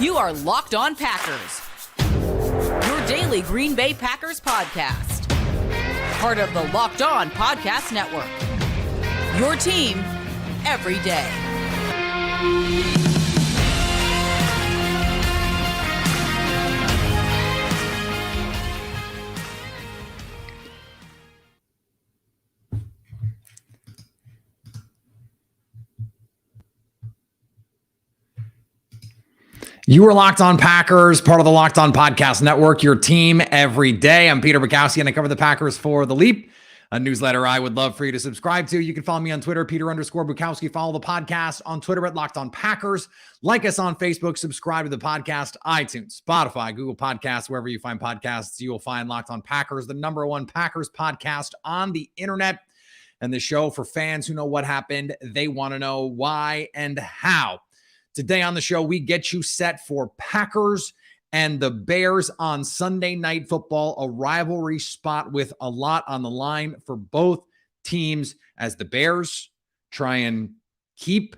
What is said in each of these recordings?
You are Locked On Packers, your daily Green Bay Packers podcast. Part of the Locked On Podcast Network, your team every day. You are Locked On Packers, part of the Locked On Podcast Network, your team every day. I'm Peter Bukowski, and I cover the Packers for The Leap, a newsletter I would love for you to subscribe to. You can follow me on Twitter, Peter_Bukowski. Follow the podcast on Twitter at Locked On Packers. Like us on Facebook. Subscribe to the podcast, iTunes, Spotify, Google Podcasts, wherever you find podcasts, you will find Locked On Packers, the #1 Packers podcast on the internet, and the show for fans who know what happened. They want to know why and how. Today on the show, we get you set for Packers and the Bears on Sunday Night Football, a rivalry spot with a lot on the line for both teams as the Bears try and keep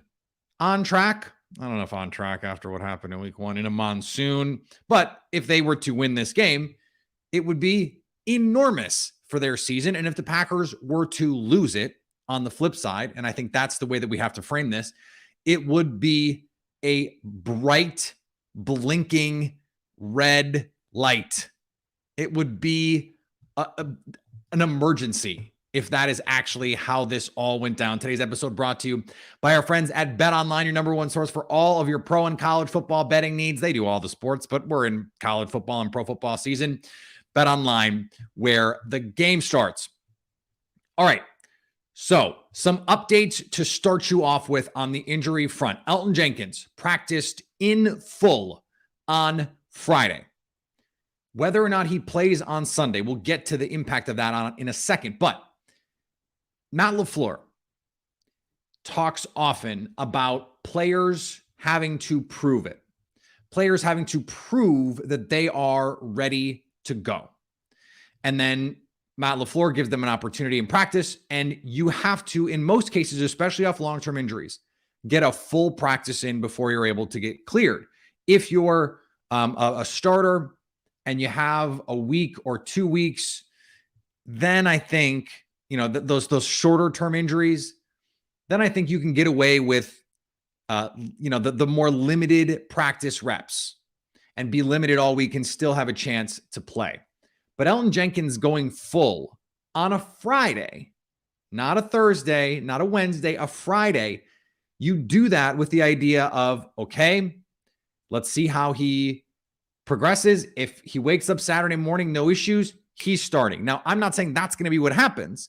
on track. I don't know if on track after what happened in week 1 in a monsoon, but if they were to win this game, it would be enormous for their season. And if the Packers were to lose it on the flip side, and I think that's the way that we have to frame this, it would be a bright, blinking red light. It would be an emergency if that is actually how this all went down. Today's episode brought to you by our friends at BetOnline, your #1 source for all of your pro and college football betting needs. They do all the sports, but we're in college football and pro football season. BetOnline, where the game starts. All right. So, some updates to start you off with on the injury front. Elgton Jenkins practiced in full on Friday. Whether or not he plays on Sunday, we'll get to the impact of that in a second. But Matt LaFleur talks often about players having to prove it. Players having to prove that they are ready to go. And then Matt LaFleur gives them an opportunity in practice, and you have to, in most cases, especially off long-term injuries, get a full practice in before you're able to get cleared. If you're a starter and you have a week or 2 weeks, then I think, those shorter-term injuries, then I think you can get away with, the more limited practice reps and be limited all week and still have a chance to play. But Elgton Jenkins going full on a Friday, not a Thursday, not a Wednesday, a Friday, you do that with the idea of, okay, let's see how he progresses. If he wakes up Saturday morning, no issues, he's starting. Now, I'm not saying that's going to be what happens,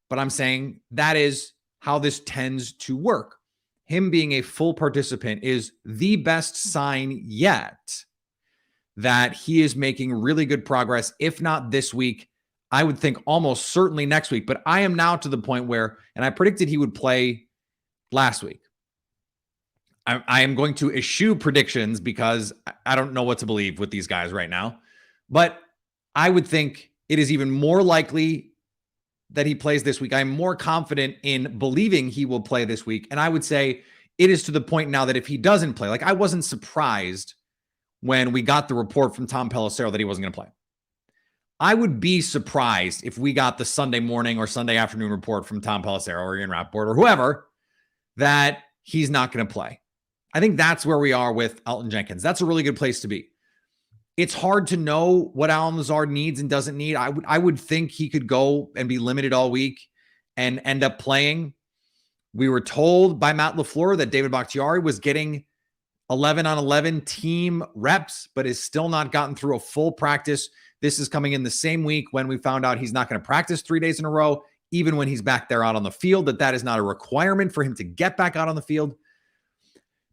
but I'm saying that is how this tends to work. Him being a full participant is the best sign yet that he is making really good progress. If not this week, I would think almost certainly next week. But I am now to the point where, and I predicted he would play last week. I am going to eschew predictions because I don't know what to believe with these guys right now. But I would think it is even more likely that he plays this week. I'm more confident in believing he will play this week. And I would say it is to the point now that if he doesn't play, like I wasn't surprised when we got the report from Tom Pelissero that he wasn't going to play. I would be surprised if we got the Sunday morning or Sunday afternoon report from Tom Pelissero or Ian Rappaport or whoever that he's not going to play. I think that's where we are with Elgton Jenkins. That's a really good place to be. It's hard to know what Allen Lazard needs and doesn't need. I would think he could go and be limited all week and end up playing. We were told by Matt LaFleur that David Bakhtiari was getting 11 on 11 team reps, but has still not gotten through a full practice. This is coming in the same week when we found out he's not going to practice 3 days in a row, even when he's back there out on the field, that is not a requirement for him to get back out on the field.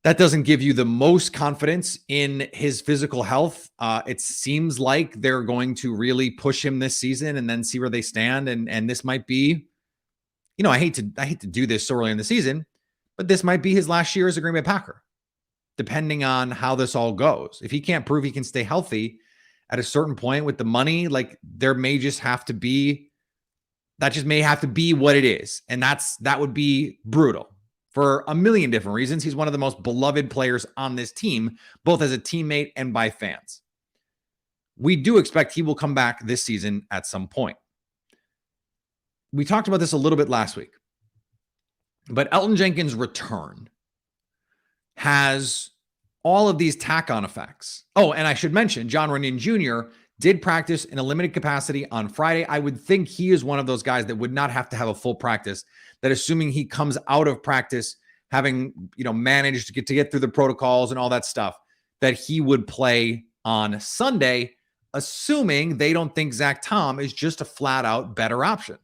That doesn't give you the most confidence in his physical health. It seems like they're going to really push him this season and then see where they stand. And this might be, I hate to do this so early in the season, but this might be his last year as a Green Bay Packer, depending on how this all goes. If he can't prove he can stay healthy at a certain point with the money, like there may just have to be, that just may have to be what it is. And that would be brutal. for a million different reasons. He's one of the most beloved players on this team, both as a teammate and by fans. We do expect he will come back this season at some point. We talked about this a little bit last week, but Elgton Jenkins' return has all of these tack-on effects. Oh, and I should mention, Jon Runyan Jr. did practice in a limited capacity on Friday. I would think he is one of those guys that would not have to have a full practice, that assuming he comes out of practice, having, managed to get through the protocols and all that stuff, that he would play on Sunday, assuming they don't think Zach Tom is just a flat-out better option.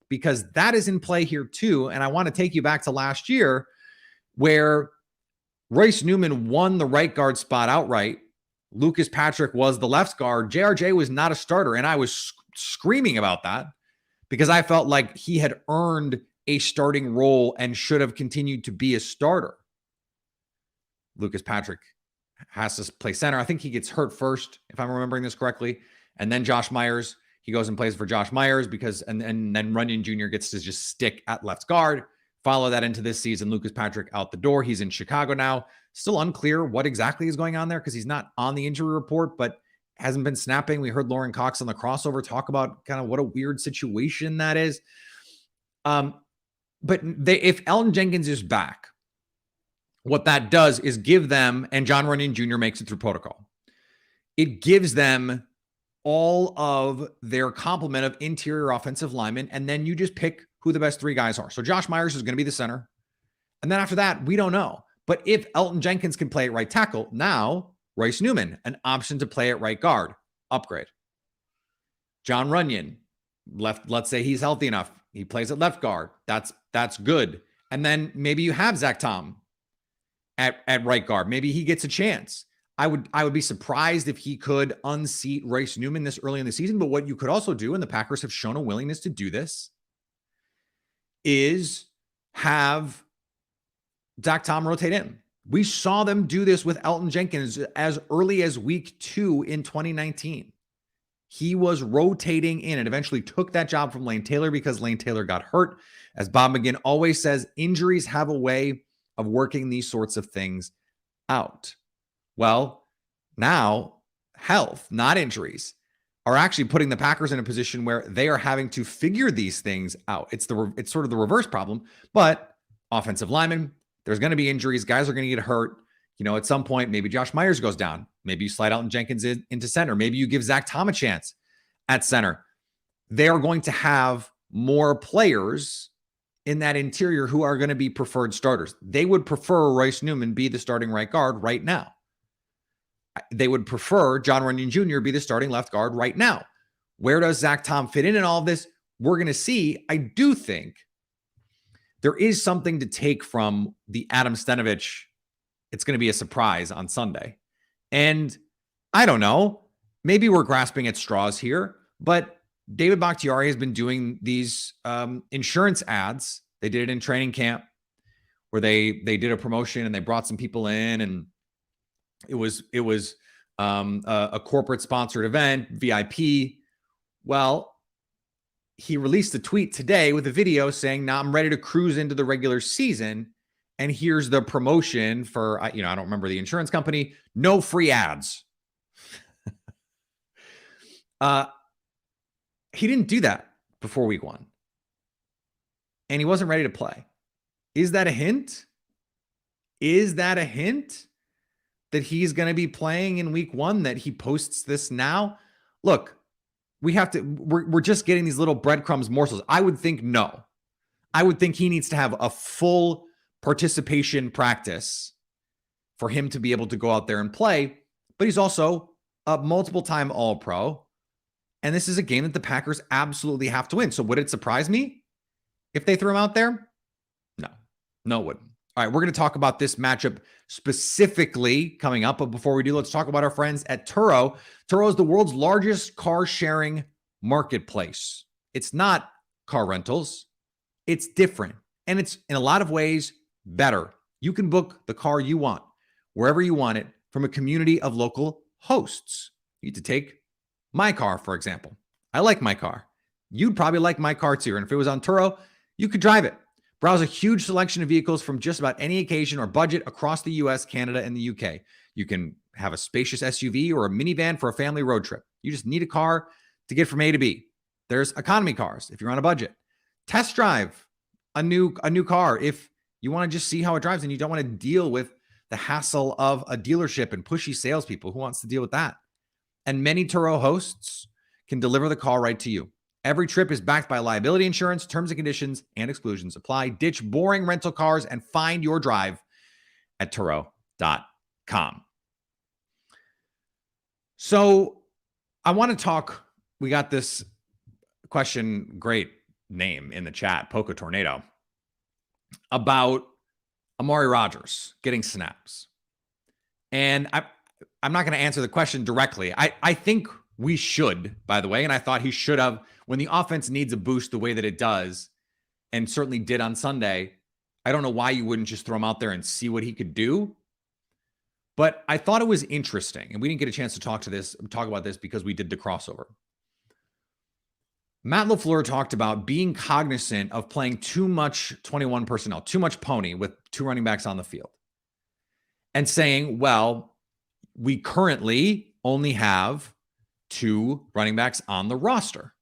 Because that is in play here too. And I want to take you back to last year where Royce Newman won the right guard spot outright. Lucas Patrick was the left guard. JRJ was not a starter. And I was screaming about that because I felt like he had earned a starting role and should have continued to be a starter. Lucas Patrick has to play center. I think he gets hurt first, if I'm remembering this correctly. And then Josh Myers, he goes and plays for Josh Myers and then Runyan Jr. gets to just stick at left guard. Follow that into this season. Lucas Patrick out the door. He's in Chicago now. Still unclear what exactly is going on there because he's not on the injury report, but hasn't been snapping. We heard Lauren Cox on the crossover talk about kind of what a weird situation that is. But if Elgton Jenkins is back, what that does is give them, and Jon Runyan Jr. makes it through protocol, it gives them all of their complement of interior offensive linemen, and then you just pick who the best three guys are. So Josh Myers is going to be the center. And then after that, we don't know. But if Elgton Jenkins can play at right tackle, now Royce Newman, an option to play at right guard, upgrade. Jon Runyan, left, let's say he's healthy enough. He plays at left guard. That's good. And then maybe you have Zach Tom at right guard. Maybe he gets a chance. I would be surprised if he could unseat Royce Newman this early in the season. But what you could also do, and the Packers have shown a willingness to do this, is have Zach Tom rotate in. We saw them do this with Elgton Jenkins as early as week 2 in 2019. He was rotating in and eventually took that job from Lane Taylor because Lane Taylor got hurt. As Bob McGinn always says, injuries have a way of working these sorts of things out. Well, now health, not injuries, are actually putting the Packers in a position where they are having to figure these things out. It's sort of the reverse problem, but offensive linemen, there's going to be injuries. Guys are going to get hurt. At some point, maybe Josh Myers goes down. Maybe you slide Elgton Jenkins into center. Maybe you give Zach Tom a chance at center. They are going to have more players in that interior who are going to be preferred starters. They would prefer Royce Newman be the starting right guard right now. They would prefer Jon Runyan Jr. be the starting left guard right now. Where does Zach Tom fit in all of this? We're going to see. I do think there is something to take from the Adam Stenavich. It's going to be a surprise on Sunday. And I don't know, maybe we're grasping at straws here, but David Bakhtiari has been doing these insurance ads. They did it in training camp where they did a promotion and they brought some people in, and it was a corporate sponsored event, VIP. Well, he released a tweet today with a video saying, now I'm ready to cruise into the regular season. And here's the promotion for, I don't remember the insurance company, no free ads. He didn't do that before week 1. And he wasn't ready to play. Is that a hint? Is that a hint that he's going to be playing in week 1, that he posts this now? Look, we're just getting these little breadcrumbs morsels. I would think no. I would think he needs to have a full participation practice for him to be able to go out there and play. But he's also a multiple-time All-Pro. And this is a game that the Packers absolutely have to win. So would it surprise me if they threw him out there? No, it wouldn't. All right, we're going to talk about this matchup specifically coming up. But before we do, let's talk about our friends at Turo. Turo is the world's largest car sharing marketplace. It's not car rentals. It's different. And it's in a lot of ways better. You can book the car you want, wherever you want it, from a community of local hosts. You get to take my car, for example. I like my car. You'd probably like my car too. And if it was on Turo, you could drive it. Browse a huge selection of vehicles from just about any occasion or budget across the US, Canada, and the UK. You can have a spacious SUV or a minivan for a family road trip. You just need a car to get from A to B. There's economy cars if you're on a budget. Test drive a new car if you want to just see how it drives and you don't want to deal with the hassle of a dealership and pushy salespeople. Who wants to deal with that? And many Turo hosts can deliver the car right to you. Every trip is backed by liability insurance. Terms and conditions and exclusions apply. Ditch boring rental cars and find your drive at Turo.com. So I want to talk. We got this question, great name in the chat, Poco Tornado, about Amari Rodgers getting snaps. And I'm not going to answer the question directly. I think we should, by the way, and I thought he should have, when the offense needs a boost the way that it does, and certainly did on Sunday, I don't know why you wouldn't just throw him out there and see what he could do. But I thought it was interesting, and we didn't get a chance to talk about this because we did the crossover. Matt LaFleur talked about being cognizant of playing too much 21 personnel, too much pony with two running backs on the field, and saying, well, we currently only have two running backs on the roster.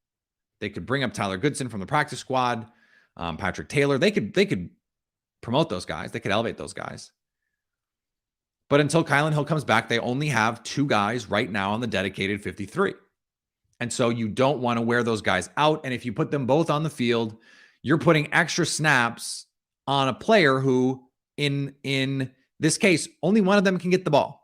They could bring up Tyler Goodson from the practice squad, Patrick Taylor. They could promote those guys. They could elevate those guys. But until Kylan Hill comes back, they only have two guys right now on the dedicated 53. And so you don't want to wear those guys out. And if you put them both on the field, you're putting extra snaps on a player who, in this case, only one of them can get the ball.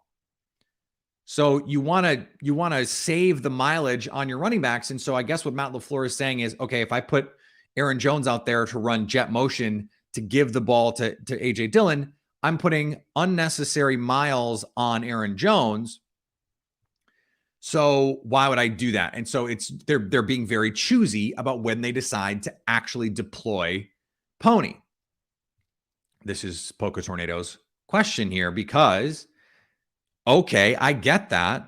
So you want to save the mileage on your running backs. And so I guess what Matt LaFleur is saying is, okay, if I put Aaron Jones out there to run jet motion to give the ball to A.J. Dillon, I'm putting unnecessary miles on Aaron Jones. So why would I do that? And so they're being very choosy about when they decide to actually deploy Pony. This is Poco Tornado's question here because, okay, I get that.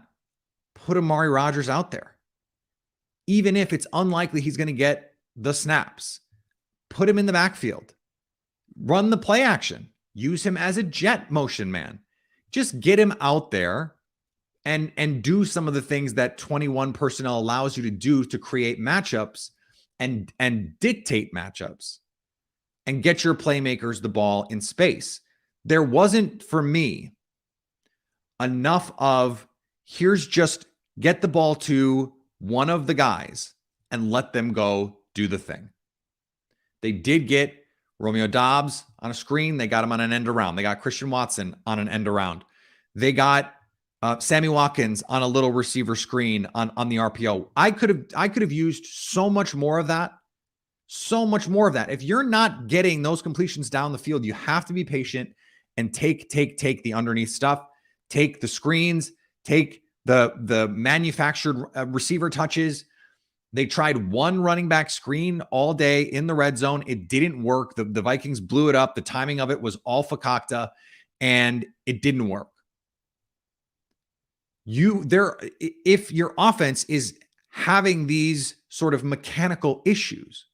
Put Amari Rodgers out there. Even if it's unlikely he's going to get the snaps, put him in the backfield. Run the play action. Use him as a jet motion man. Just get him out there and do some of the things that 21 personnel allows you to do to create matchups and dictate matchups and get your playmakers the ball in space. There wasn't, for me, enough of here's just get the ball to one of the guys and let them go do the thing. They did get Romeo Doubs on a screen. They got him on an end around. They got Christian Watson on an end around. They got Sammy Watkins on a little receiver screen on the RPO. I could have used so much more of that. So much more of that. If you're not getting those completions down the field, you have to be patient and take the underneath stuff. Take the screens. Take the manufactured receiver touches. They tried one running back screen all day in the red zone. It didn't work. The Vikings blew it up. The timing of it was all fakakta, and it didn't work. If your offense is having these sort of mechanical issues,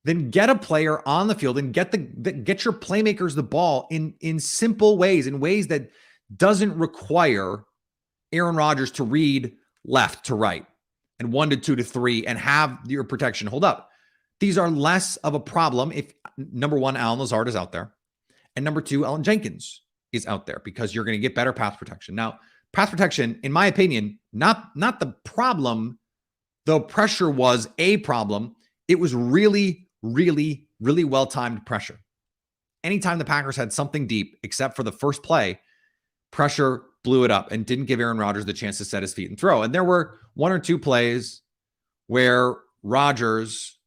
then get a player on the field and get your playmakers the ball in simple ways, in ways that doesn't require Aaron Rodgers to read left to right and 1 to 2 to 3 and have your protection hold up. These are less of a problem if, number one, Allen Lazard is out there, and number two, Elgton Jenkins is out there, because you're going to get better pass protection. Now, pass protection, in my opinion, not the problem, though pressure was a problem. It was really, really, really well-timed pressure. Anytime the Packers had something deep, except for the first play, pressure blew it up and didn't give Aaron Rodgers the chance to set his feet and throw. And there were one or two plays where Aaron Rodgers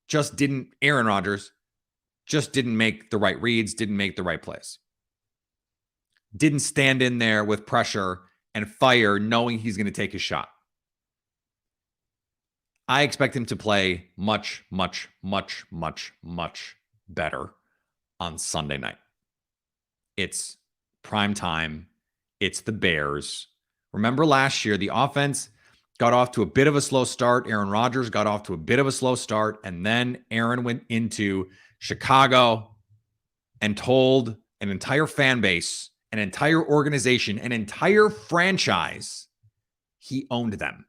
just didn't make the right reads, didn't make the right plays. Didn't stand in there with pressure and fire knowing he's going to take his shot. I expect him to play much, much, much, much, much better on Sunday night. It's prime time. It's the Bears. Remember last year, the offense got off to a bit of a slow start. Aaron Rodgers got off to a bit of a slow start. And then Aaron went into Chicago and told an entire fan base, an entire organization, an entire franchise he owned them.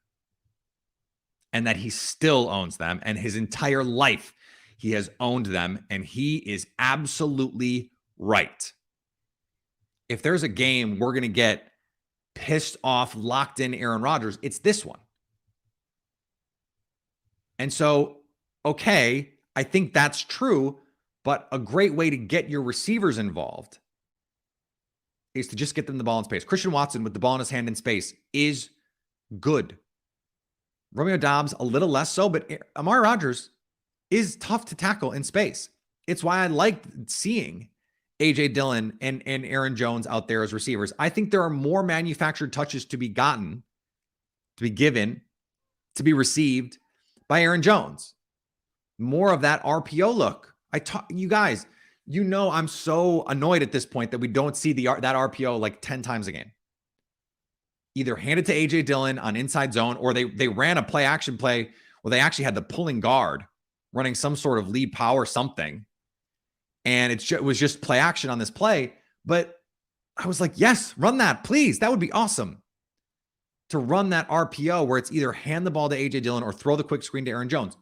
And that he still owns them. And his entire life, he has owned them. And he is absolutely right. If there's a game we're going to get pissed off, locked in Aaron Rodgers, it's this one. And so, okay, I think that's true. But a great way to get your receivers involved is to just get them the ball in space. Christian Watson with the ball in his hand in space is good. Romeo Doubs, a little less so, but Amari Rodgers is tough to tackle in space. It's why I liked seeing A.J. Dillon and Aaron Jones out there as receivers. I think there are more manufactured touches to be gotten, to be given, to be received by Aaron Jones. More of that RPO look. You guys, you know I'm so annoyed at this point that we don't see that RPO like 10 times a game. Either hand it to A.J. Dillon on inside zone, or they ran a play action play where they actually had the pulling guard running some sort of lead power something. And it was just play action on this play. But I was like, yes, run that, please. That would be awesome. To run that RPO where it's either hand the ball to A.J. Dillon or throw the quick screen to Aaron Jones.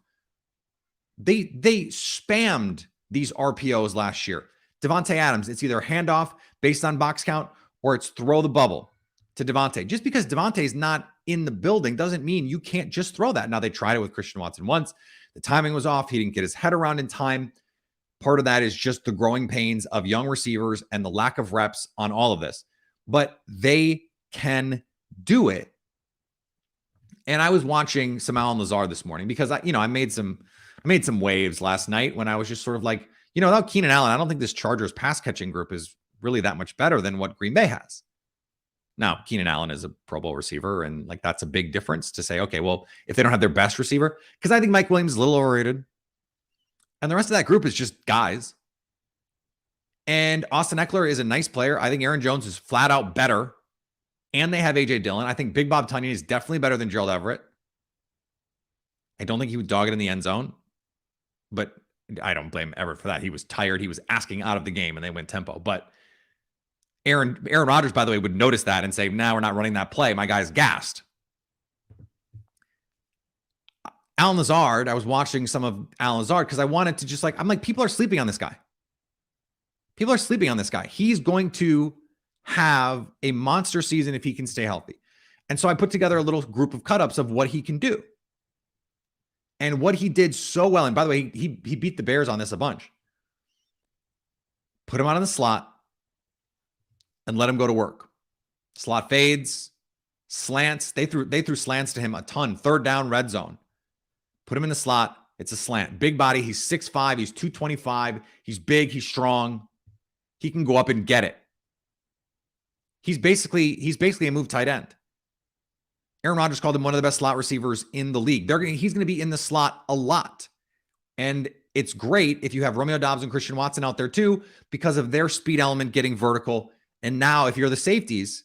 They spammed these RPOs last year. Devontae Adams, it's either handoff based on box count or it's throw the bubble to Devontae. Just because Devontae is not in the building doesn't mean you can't just throw that. Now, they tried it with Christian Watson once. The timing was off. He didn't get his head around in time. Part of that is just the growing pains of young receivers and the lack of reps on all of this. But they can do it. And I was watching some Allen Lazard this morning because I made some waves last night when I was just sort of like, without Keenan Allen, I don't think this Chargers pass catching group is really that much better than what Green Bay has. Now, Keenan Allen is a Pro Bowl receiver, and like that's a big difference to say, okay, well, if they don't have their best receiver, because I think Mike Williams is a little overrated, and the rest of that group is just guys. And Austin Eckler is a nice player. I think Aaron Jones is flat out better, and they have A.J. Dillon. I think Big Bob Tonyan is definitely better than Gerald Everett. I don't think he would dog it in the end zone, but I don't blame Everett for that. He was tired. He was asking out of the game, and they went tempo. But Aaron Rodgers, by the way, would notice that and say, "Now we're not running that play. My guy's gassed." Allen Lazard, I was watching some of Allen Lazard because I wanted to I'm like, people are sleeping on this guy. People are sleeping on this guy. He's going to have a monster season if he can stay healthy. And so I put together a little group of cut-ups of what he can do. And what he did so well, and by the way, he beat the Bears on this a bunch. Put him out in the slot and let him go to work. Slot fades, slants. They threw slants to him a ton. Third down, red zone. Put him in the slot. It's a slant. Big body. He's 6'5". He's 225. He's big. He's strong. He can go up and get it. He's basically a move tight end. Aaron Rodgers called him one of the best slot receivers in the league. He's going to be in the slot a lot. And it's great if you have Romeo Doubs and Christian Watson out there too, because of their speed element getting vertical. And now if you're the safeties,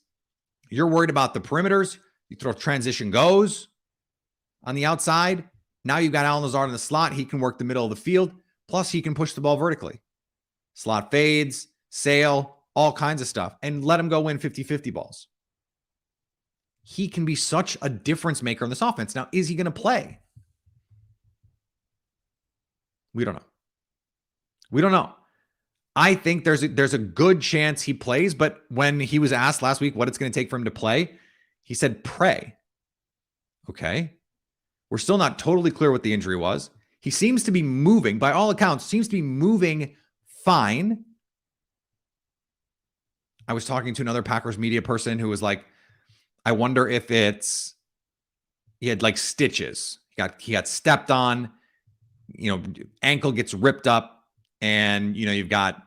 you're worried about the perimeters. You throw transition goes on the outside. Now you've got Allen Lazard in the slot. He can work the middle of the field. Plus he can push the ball vertically. Slot fades, sail, all kinds of stuff. And let him go win 50-50 balls. He can be such a difference maker in this offense. Now, is he going to play? We don't know. We don't know. I think there's a good chance he plays, but when he was asked last week what it's going to take for him to play, he said pray. Okay. We're still not totally clear what the injury was. He seems to be moving, by all accounts, seems to be moving fine. I was talking to another Packers media person who was like, I wonder if he had like stitches. He got stepped on, ankle gets ripped up and, you've got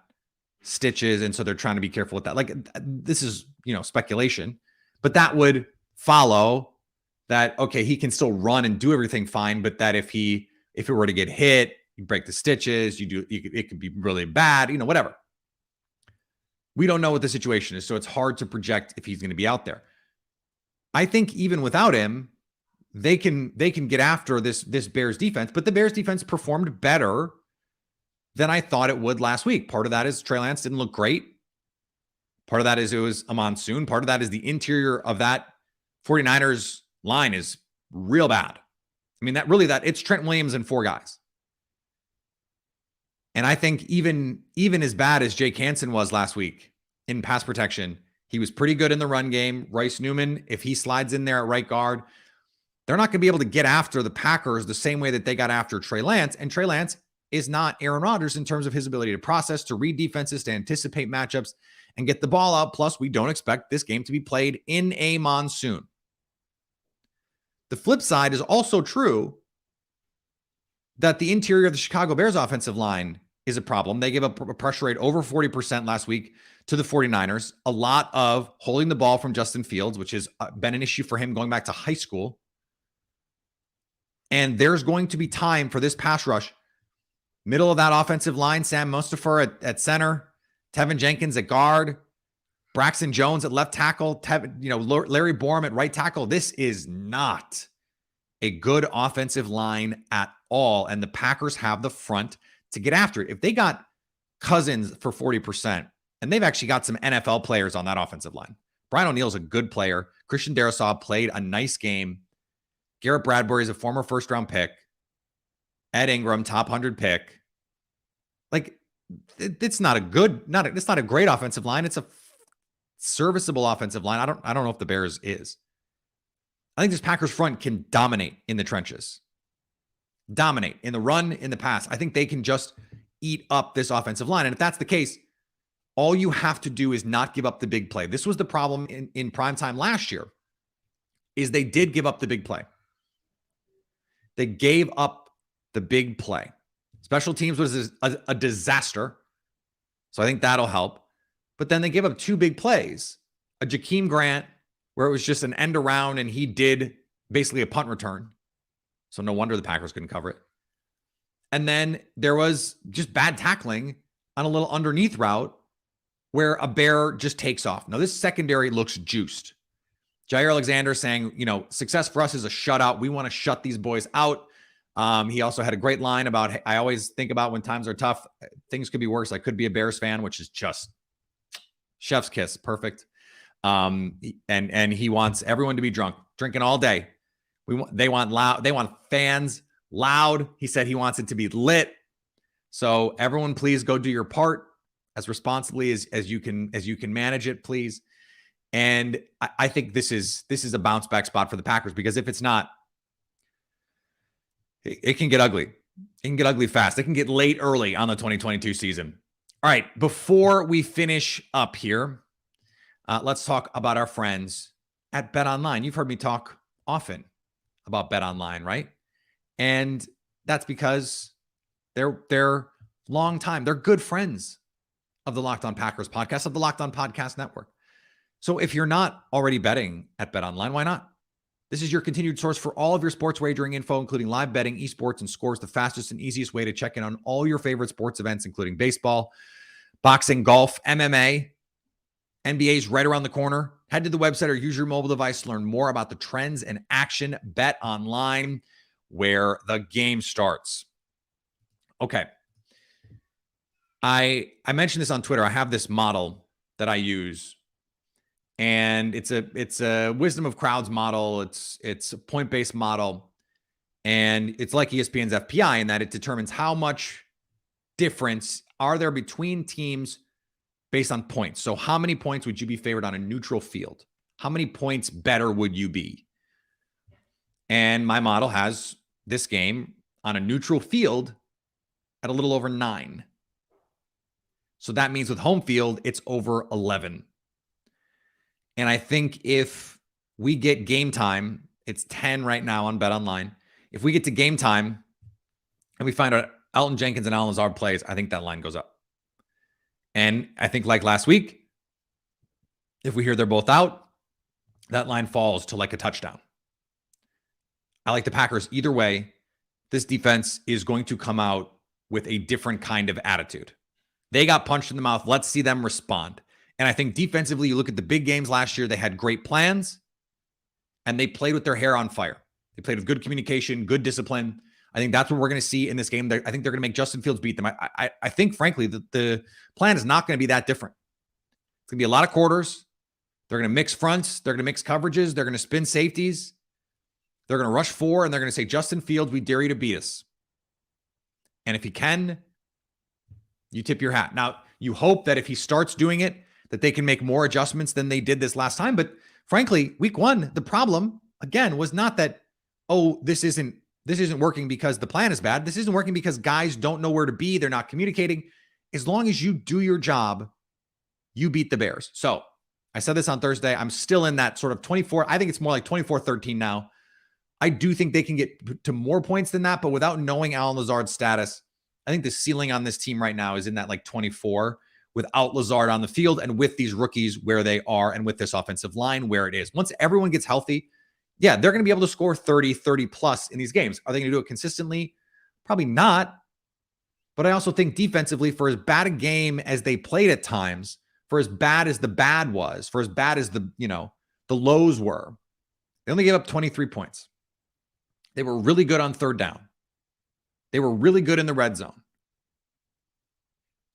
stitches. And so they're trying to be careful with that. Like this is, speculation, but that would follow that. Okay. He can still run and do everything fine. But that if it were to get hit, you break the stitches, it could be really bad, whatever. We don't know what the situation is. So it's hard to project if he's going to be out there. I think even without him, they can get after this Bears defense, but the Bears defense performed better than I thought it would last week. Part of that is Trey Lance didn't look great. Part of that is it was a monsoon. Part of that is the interior of that 49ers line is real bad. I mean, it's Trent Williams and 4 guys. And I think even as bad as Jake Hansen was last week in pass protection, he was pretty good in the run game. Rice Newman, if he slides in there at right guard, they're not going to be able to get after the Packers the same way that they got after Trey Lance. And Trey Lance is not Aaron Rodgers in terms of his ability to process, to read defenses, to anticipate matchups, and get the ball out. Plus, we don't expect this game to be played in a monsoon. The flip side is also true that the interior of the Chicago Bears offensive line is a problem. They gave up a pressure rate over 40% last week to the 49ers. A lot of holding the ball from Justin Fields, which has been an issue for him going back to high school. And there's going to be time for this pass rush. Middle of that offensive line, Sam Mustipher at center, Tevin Jenkins at guard, Braxton Jones at left tackle, Larry Borum at right tackle. This is not a good offensive line at all. And the Packers have the front to get after it. If they got Cousins for 40%, and they've actually got some NFL players on that offensive line. Brian O'Neill's a good player. Christian Darrisaw played a nice game. Garrett Bradbury is a former first-round pick. Ed Ingram, top 100 pick. Like, it's not a great offensive line. It's a serviceable offensive line. I don't know if the Bears is. I think this Packers front can dominate in the trenches. Dominate in the run, in the pass. I think they can just eat up this offensive line. And if that's the case, all you have to do is not give up the big play. This was the problem in primetime last year, is they did give up the big play. They gave up the big play. Special teams was a disaster. So I think that'll help. But then they gave up 2 big plays. A Jakeem Grant, where it was just an end around and he did basically a punt return. So no wonder the Packers couldn't cover it. And then there was just bad tackling on a little underneath route where a Bear just takes off. Now this secondary looks juiced. Jair Alexander saying, success for us is a shutout. We want to shut these boys out. He also had a great line about, I always think about when times are tough, things could be worse. I could be a Bears fan, which is just chef's kiss. Perfect. And he wants everyone to be drunk, drinking all day. They want loud. They want fans loud. He said he wants it to be lit. So everyone, please go do your part as responsibly as you can manage it, please. And I think this is a bounce back spot for the Packers, because if it's not, it can get ugly. It can get ugly fast. It can get late early on the 2022 season. All right, before we finish up here, let's talk about our friends at BetOnline. You've heard me talk often about BetOnline, right? And that's because they're long time. They're good friends of the Locked On Packers podcast, of the Locked On Podcast Network. So if you're not already betting at BetOnline, why not? This is your continued source for all of your sports wagering info, including live betting, esports, and scores, the fastest and easiest way to check in on all your favorite sports events, including baseball, boxing, golf, MMA. NBA's right around the corner. Head to the website or use your mobile device to learn more about the trends and action. BetOnline, where the game starts. Okay. I mentioned this on Twitter. I have this model that I use, and it's a wisdom of crowds model. It's a point-based model, and it's like ESPN's FPI in that it determines how much difference are there between teams based on points. So how many points would you be favored on a neutral field? How many points better would you be? And my model has this game on a neutral field at a little over 9. So that means with home field, it's over 11. And I think if we get game time, it's 10 right now on BetOnline. If we get to game time and we find out Elgton Jenkins and Allen Lazard plays, I think that line goes up. And I think like last week, if we hear they're both out, that line falls to like a touchdown. I like the Packers either way. This defense is going to come out with a different kind of attitude. They got punched in the mouth. Let's see them respond. And I think defensively, you look at the big games last year, they had great plans and they played with their hair on fire. They played with good communication, good discipline. I think that's what we're going to see in this game. I think they're going to make Justin Fields beat them. I think, frankly, the plan is not going to be that different. It's going to be a lot of quarters. They're going to mix fronts. They're going to mix coverages. They're going to spin safeties. They're going to rush 4, and they're going to say, Justin Fields, we dare you to beat us. And if he can, you tip your hat. Now, you hope that if he starts doing it, that they can make more adjustments than they did this last time. But frankly, week 1, the problem, again, was not that, oh, this isn't working because the plan is bad. This isn't working because guys don't know where to be. They're not communicating. As long as you do your job, you beat the Bears. So I said this on Thursday. I'm still in that sort of 24. I think it's more like 24-13 now. I do think they can get to more points than that, but without knowing Allen Lazard's status, I think the ceiling on this team right now is in that like 24 without Lazard on the field and with these rookies where they are and with this offensive line where it is. Once everyone gets healthy, yeah, they're going to be able to score 30 plus in these games. Are they going to do it consistently? Probably not. But I also think defensively, for as bad a game as they played at times, for as bad as the bad was, for as bad as the lows were, they only gave up 23 points. They were really good on third down. They were really good in the red zone.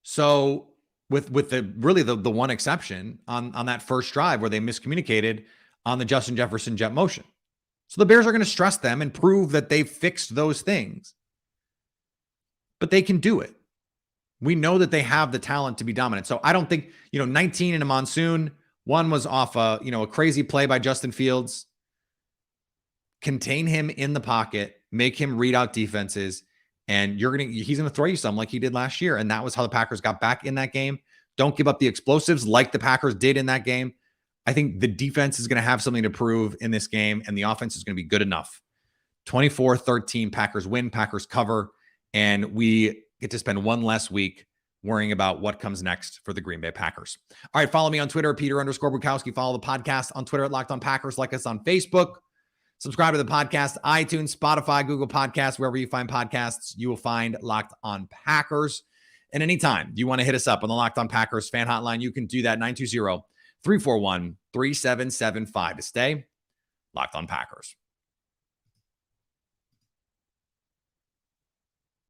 So with the one exception on that first drive where they miscommunicated on the Justin Jefferson jet motion. So the Bears are going to stress them and prove that they've fixed those things. But they can do it. We know that they have the talent to be dominant. So I don't think, 19 in a monsoon, one was off a crazy play by Justin Fields. Contain him in the pocket, make him read out defenses, and he's going to throw you some like he did last year. And that was how the Packers got back in that game. Don't give up the explosives like the Packers did in that game. I think the defense is going to have something to prove in this game, and the offense is going to be good enough. 24-13, Packers win, Packers cover, and we get to spend one less week worrying about what comes next for the Green Bay Packers. All right, follow me on Twitter, Peter_Bukowski. Follow the podcast on Twitter at Locked On Packers. Like us on Facebook. Subscribe to the podcast, iTunes, Spotify, Google Podcasts, wherever you find podcasts, you will find Locked On Packers. And anytime you want to hit us up on the Locked On Packers fan hotline, you can do that, 920-341-3775 to stay Locked On Packers.